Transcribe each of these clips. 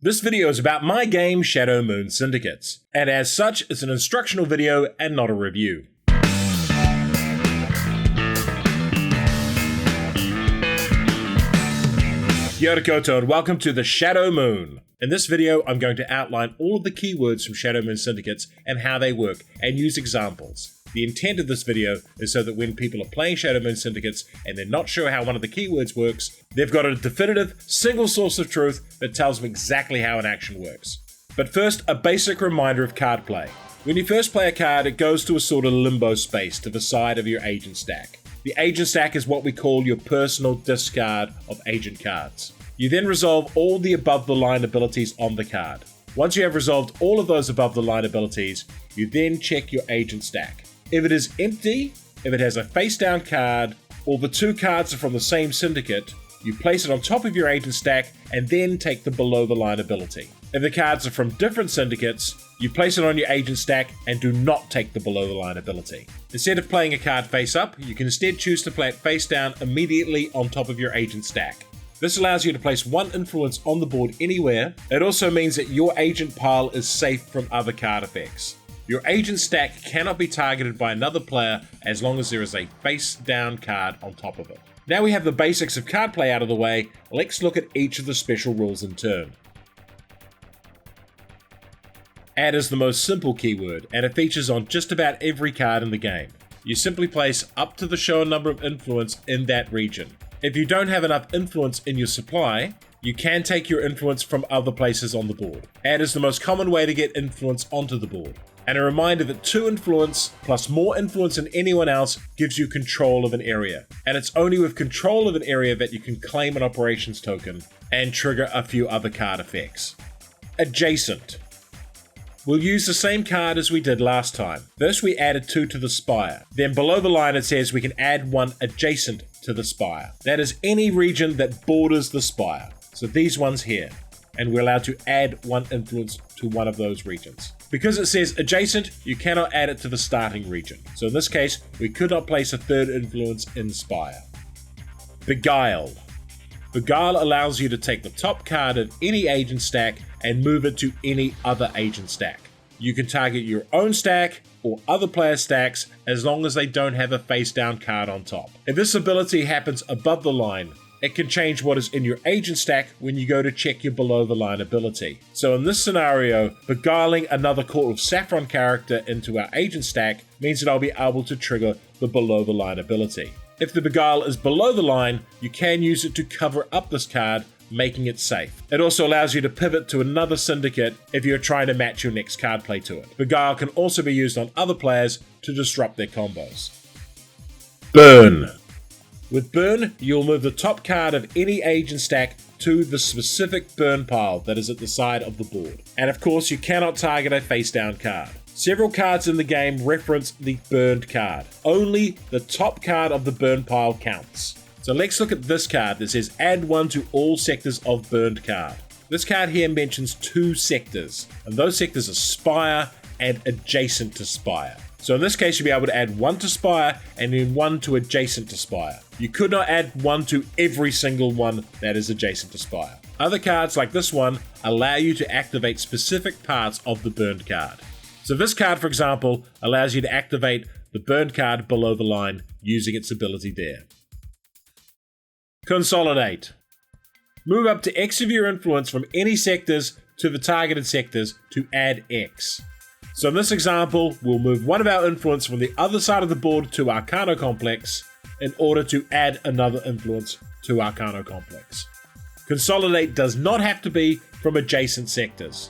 This video is about my game Shadow Moon Syndicates, and as such, it's an instructional video and not a review. Kia ora koutou and welcome to the Shadow Moon. In this video, I'm going to outline all of the keywords from Shadow Moon Syndicates and how they work, and use examples. The intent of this video is so that when people are playing Shadow Moon Syndicates and they're not sure how one of the keywords works, they've got a definitive, single source of truth that tells them exactly how an action works. But first, a basic reminder of card play. When you first play a card, it goes to a sort of limbo space to the side of your agent stack. The agent stack is what we call your personal discard of agent cards. You then resolve all the above-the-line abilities on the card. Once you have resolved all of those above-the-line abilities, you then check your agent stack. If it is empty, if it has a face-down card, or the two cards are from the same syndicate, you place it on top of your agent stack and then take the below-the-line ability. If the cards are from different syndicates, you place it on your agent stack and do not take the below-the-line ability. Instead of playing a card face-up, you can instead choose to play it face-down immediately on top of your agent stack. This allows you to place one influence on the board anywhere. It also means that your agent pile is safe from other card effects. Your agent stack cannot be targeted by another player as long as there is a face-down card on top of it. Now we have the basics of card play out of the way, let's look at each of the special rules in turn. Add is the most simple keyword, and it features on just about every card in the game. You simply place up to the shown number of influence in that region. If you don't have enough influence in your supply, you can take your influence from other places on the board. Add is the most common way to get influence onto the board. And a reminder that 2 influence plus more influence than anyone else gives you control of an area. And it's only with control of an area that you can claim an operations token and trigger a few other card effects. Adjacent. We'll use the same card as we did last time. First we added 2 to the spire. Then below the line it says we can add 1 adjacent to the spire. That is any region that borders the spire. So these ones here. And we're allowed to add 1 influence to one of those regions. Because it says adjacent, you cannot add it to the starting region. So in this case, we could not place a 3rd influence in Spire. Beguile. Beguile allows you to take the top card of any agent stack and move it to any other agent stack. You can target your own stack or other player stacks as long as they don't have a face-down card on top. If this ability happens above the line, it can change what is in your agent stack when you go to check your below-the-line ability. So in this scenario, beguiling another Court of Saffron character into our agent stack means that I'll be able to trigger the below-the-line ability. If the beguile is below the line, you can use it to cover up this card, making it safe. It also allows you to pivot to another syndicate if you're trying to match your next card play to it. Beguile can also be used on other players to disrupt their combos. Burn. With burn, you'll move the top card of any agent stack to the specific burn pile that is at the side of the board. And of course, you cannot target a face-down card. Several cards in the game reference the burned card. Only the top card of the burn pile counts. So let's look at this card that says add 1 to all sectors of burned card. This card here mentions 2 sectors, and those sectors are Spire and adjacent to Spire. So in this case, you'll be able to add 1 to Spire and then 1 to adjacent to Spire. You could not add 1 to every single one that is adjacent to Spire. Other cards like this one allow you to activate specific parts of the burned card. So this card, for example, allows you to activate the burned card below the line using its ability there. Consolidate. Move up to X of your influence from any sectors to the targeted sectors to add X. So in this example, we'll move one of our influence from the other side of the board to Arcano Complex in order to add another influence to Arcano Complex. Consolidate does not have to be from adjacent sectors.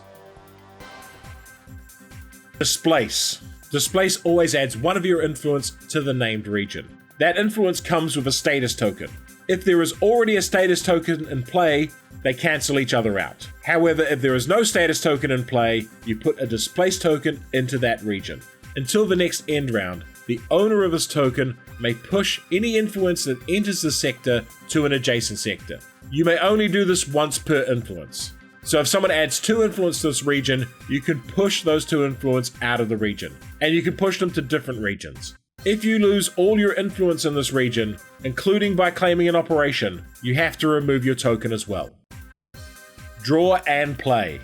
Displace. Displace always adds 1 of your influence to the named region. That influence comes with a status token. If there is already a status token in play, they cancel each other out. However, if there is no status token in play, you put a displace token into that region. Until the next end round, the owner of this token may push any influence that enters the sector to an adjacent sector. You may only do this once per influence. So if someone adds 2 influence to this region, you can push those 2 influence out of the region, and you can push them to different regions. If you lose all your influence in this region, including by claiming an operation, you have to remove your token as well. Draw and play.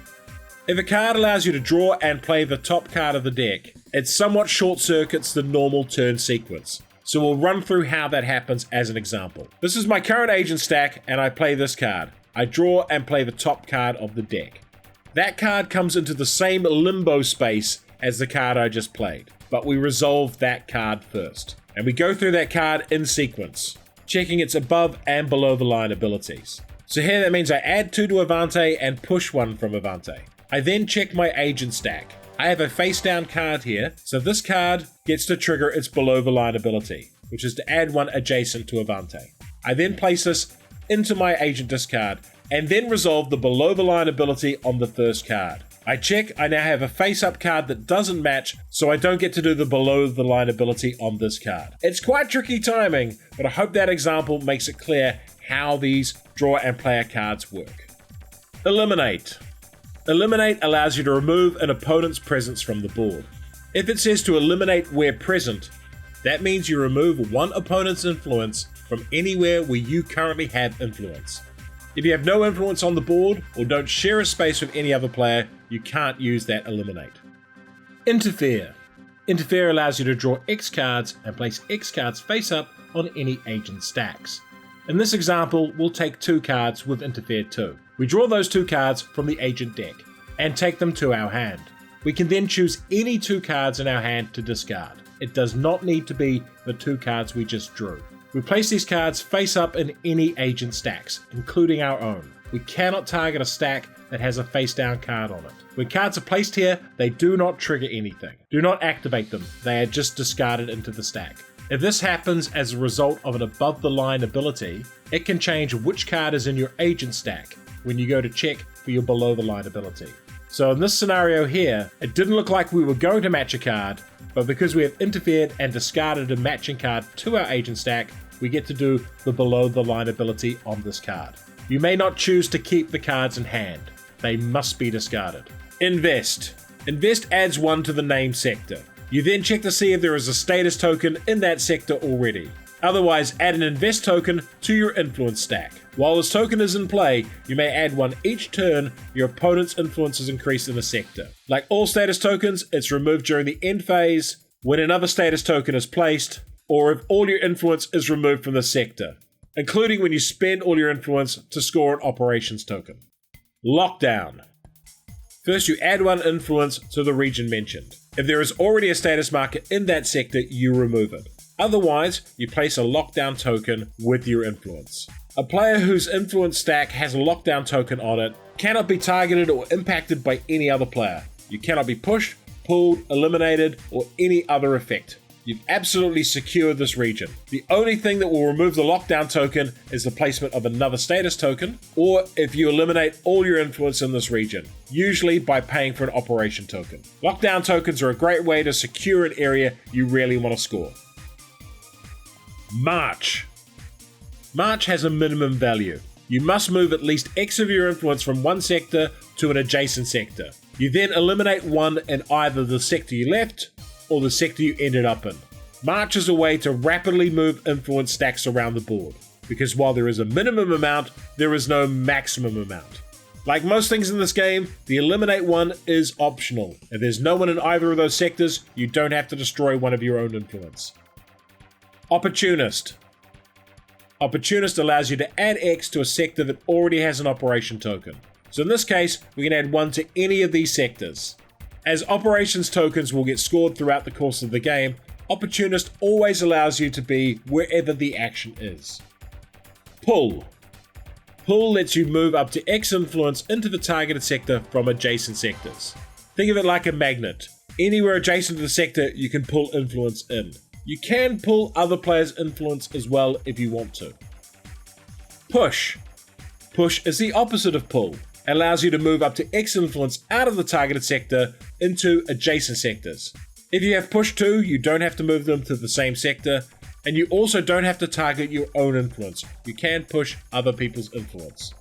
If a card allows you to draw and play the top card of the deck, it somewhat short circuits the normal turn sequence. So we'll run through how that happens as an example. This is my current agent stack and I play this card. I draw and play the top card of the deck. That card comes into the same limbo space as the card I just played, but we resolve that card first. And we go through that card in sequence, checking its above and below the line abilities. So here that means I add 2 to Avante and push 1 from Avante. I then check my agent stack. I have a face down card here, so this card gets to trigger its below the line ability, which is to add 1 adjacent to Avante. I then place this into my agent discard, and then resolve the below the line ability on the first card. I check, I now have a face up card that doesn't match, so I don't get to do the below the line ability on this card. It's quite tricky timing, but I hope that example makes it clear how these draw and player cards work. Eliminate. Eliminate allows you to remove an opponent's presence from the board. If it says to eliminate where present, that means you remove one opponent's influence from anywhere where you currently have influence. If you have no influence on the board or don't share a space with any other player, you can't use that eliminate. Interfere. Interfere allows you to draw X cards and place X cards face up on any agent stacks. In this example, we'll take 2 cards with Interfere 2. We draw those 2 cards from the agent deck and take them to our hand. We can then choose any 2 cards in our hand to discard. It does not need to be the 2 cards we just drew. We place these cards face up in any agent stacks, including our own. We cannot target a stack that has a face down card on it. When cards are placed here, they do not trigger anything. Do not activate them, they are just discarded into the stack. If this happens as a result of an above the line ability, it can change which card is in your agent stack when you go to check for your below the line ability. So in this scenario here, it didn't look like we were going to match a card, but because we have interfered and discarded a matching card to our agent stack, we get to do the below the line ability on this card. You may not choose to keep the cards in hand. They must be discarded. Invest. Invest adds 1 to the name sector. You then check to see if there is a status token in that sector already. Otherwise, add an invest token to your influence stack. While this token is in play, you may add 1 each turn your opponent's influence is increased in a sector. Like all status tokens, it's removed during the end phase, when another status token is placed, or if all your influence is removed from the sector, including when you spend all your influence to score an operations token. Lockdown. First, you add 1 influence to the region mentioned. If there is already a status marker in that sector, you remove it. Otherwise, you place a lockdown token with your influence. A player whose influence stack has a lockdown token on it cannot be targeted or impacted by any other player. You cannot be pushed, pulled, eliminated, or any other effect. You've absolutely secured this region. The only thing that will remove the lockdown token is the placement of another status token, or if you eliminate all your influence in this region, usually by paying for an operation token. Lockdown tokens are a great way to secure an area you really want to score. March. March has a minimum value. You must move at least X of your influence from one sector to an adjacent sector. You then eliminate 1 in either the sector you left or the sector you ended up in. March is a way to rapidly move influence stacks around the board, because while there is a minimum amount, there is no maximum amount. Like most things in this game, the eliminate 1 is optional. If there's no one in either of those sectors, you don't have to destroy 1 of your own influence. Opportunist. Opportunist allows you to add X to a sector that already has an operation token. So in this case, we can add 1 to any of these sectors. As operations tokens will get scored throughout the course of the game, Opportunist always allows you to be wherever the action is. Pull. Pull lets you move up to X influence into the targeted sector from adjacent sectors. Think of it like a magnet. Anywhere adjacent to the sector, you can pull influence in. You can pull other players' influence as well if you want to. Push. Push is the opposite of pull. It allows you to move up to X influence out of the targeted sector into adjacent sectors. If you have push 2, you don't have to move them to the same sector, and you also don't have to target your own influence. You can push other people's influence.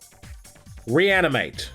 Reanimate.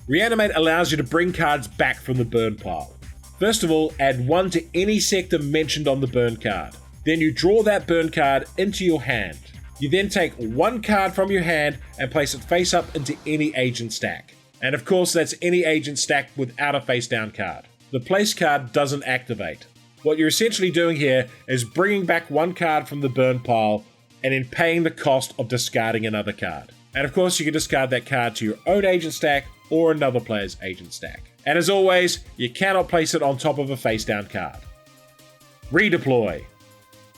Reanimate allows you to bring cards back from the burn pile. First of all, add 1 to any sector mentioned on the burn card. Then you draw that burn card into your hand. You then take 1 card from your hand and place it face up into any agent stack. And of course, that's any agent stack without a face down card. The place card doesn't activate. What you're essentially doing here is bringing back one card from the burn pile and then paying the cost of discarding another card. And of course, you can discard that card to your own agent stack or another player's agent stack. And as always, you cannot place it on top of a face down card. Redeploy.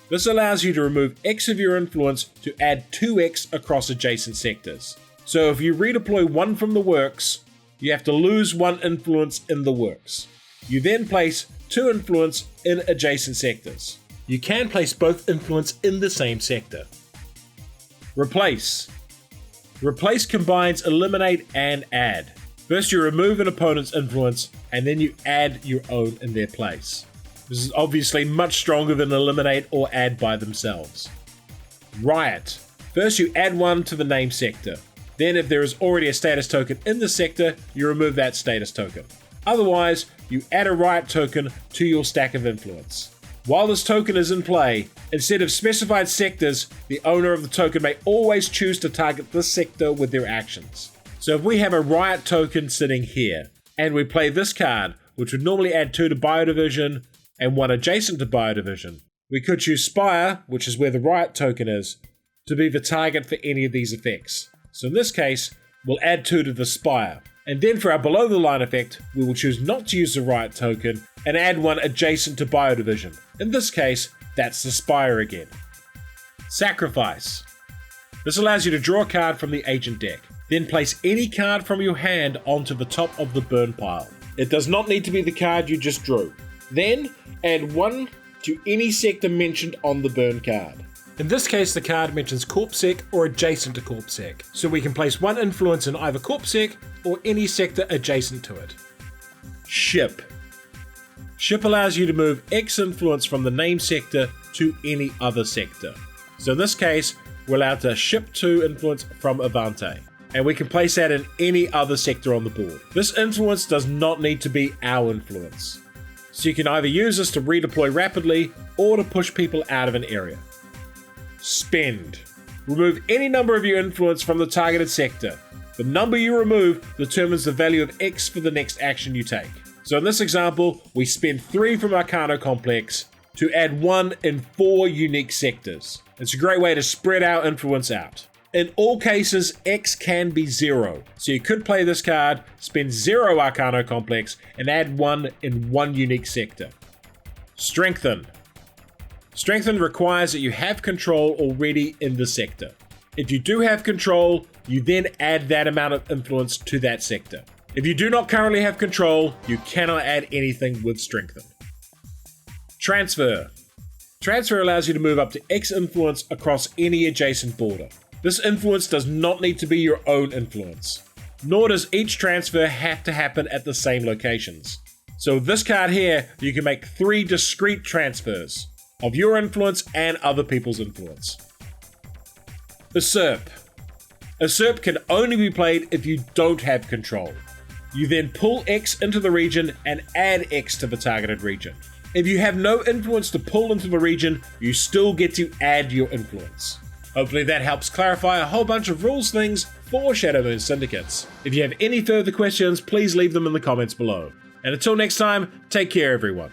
This allows you to remove X of your influence to add 2X across adjacent sectors. So if you redeploy one from the works, you have to lose one influence in the works. You then place 2 influence in adjacent sectors. You can place both influence in the same sector. Replace. Replace combines eliminate and add. First you remove an opponent's influence and then you add your own in their place. This is obviously much stronger than eliminate or add by themselves. Riot. First you add one to the name sector. Then if there is already a status token in the sector, you remove that status token. Otherwise, you add a Riot token to your stack of influence. While this token is in play, instead of specified sectors, the owner of the token may always choose to target this sector with their actions. So if we have a Riot token sitting here, and we play this card, which would normally add 2 to Biodivision, and 1 adjacent to Biodivision, we could choose Spire, which is where the Riot token is, to be the target for any of these effects. So in this case, we'll add 2 to the Spire. And then for our below the line effect, we will choose not to use the Riot token and add 1 adjacent to Biodivision. In this case, that's the Spire again. Sacrifice. This allows you to draw a card from the agent deck. Then place any card from your hand onto the top of the burn pile. It does not need to be the card you just drew. Then add 1 to any sector mentioned on the burn card. In this case, the card mentions Corpsec or adjacent to Corpsec, so we can place 1 influence in either Corpsec or any sector adjacent to it. Ship. Ship allows you to move X influence from the name sector to any other sector. So in this case, we're allowed to ship 2 influence from Avante, and we can place that in any other sector on the board. This influence does not need to be our influence. So you can either use this to redeploy rapidly or to push people out of an area. Spend. Remove any number of your influence from the targeted sector. The number you remove determines the value of X for the next action you take. So in this example, we spend 3 from Arcano Complex to add 1 in 4 unique sectors. It's a great way to spread our influence out. In all cases, X can be 0. So you could play this card, spend 0 Arcano Complex, and add 1 in 1 unique sector. Strengthen. Strengthen requires that you have control already in the sector. If you do have control, you then add that amount of influence to that sector. If you do not currently have control, you cannot add anything with Strengthen. Transfer. Transfer allows you to move up to X influence across any adjacent border. This influence does not need to be your own influence, nor does each transfer have to happen at the same locations. So with this card here, you can make 3 discrete transfers of your influence and other people's influence. Usurp. Usurp can only be played if you don't have control. You then pull X into the region and add X to the targeted region. If you have no influence to pull into the region, you still get to add your influence. Hopefully that helps clarify a whole bunch of rules things for Shadow Moon Syndicates. If you have any further questions, please leave them in the comments below. And until next time, take care everyone.